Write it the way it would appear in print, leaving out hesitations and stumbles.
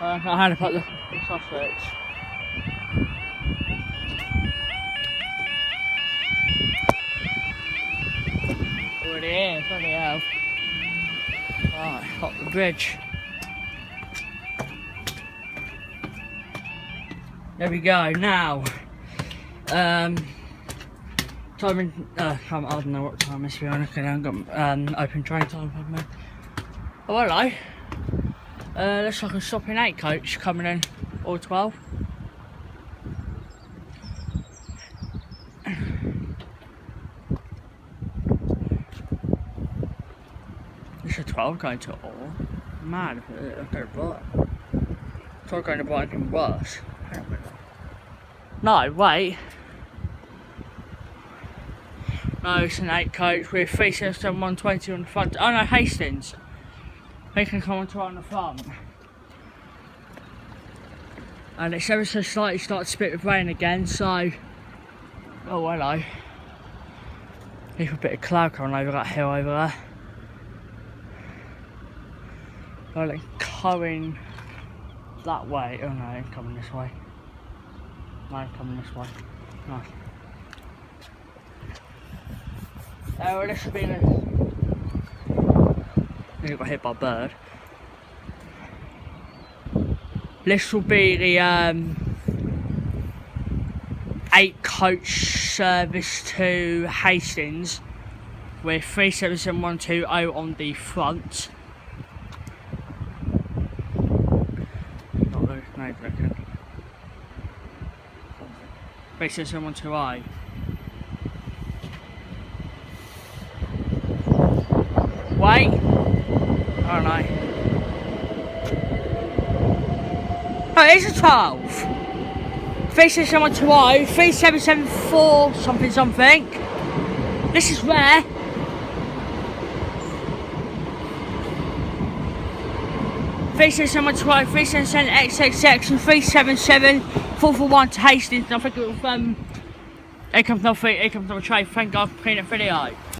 I had to put the sausage. Oh, it is, bloody hell. Right, got the bridge. There we go, now. Time in, I don't know what time it is, to be honest, because I haven't got open train time for me. Oh, hello. Looks like a stopping 8 coach coming in, or 12. It's a 12 going to all. Mad if it look at Brighton. 12 going to Brighton can worse. No, wait. No, it's an 8 coach with 377 120 on the front. Oh no, Hastings. They can come on to on the front. And it's ever so slightly started to spit with rain again, so. Oh, hello. There's a bit of cloud coming over that hill over there. Well, it's coming that way. Oh no, it's coming this way. No, it's coming this way. No. Oh, well, this will be the. I got hit by a bird. This will be the 8 coach service to Hastings with 377 120 on the front. Not those, no, I reckon. 377 120. Wait. Oh no. Oh, it is a 12. 377 3774 something. This is rare. 377 377 XXX and 377 441 to Hastings. I think it was it comes off a trade. Thank God for playing a video.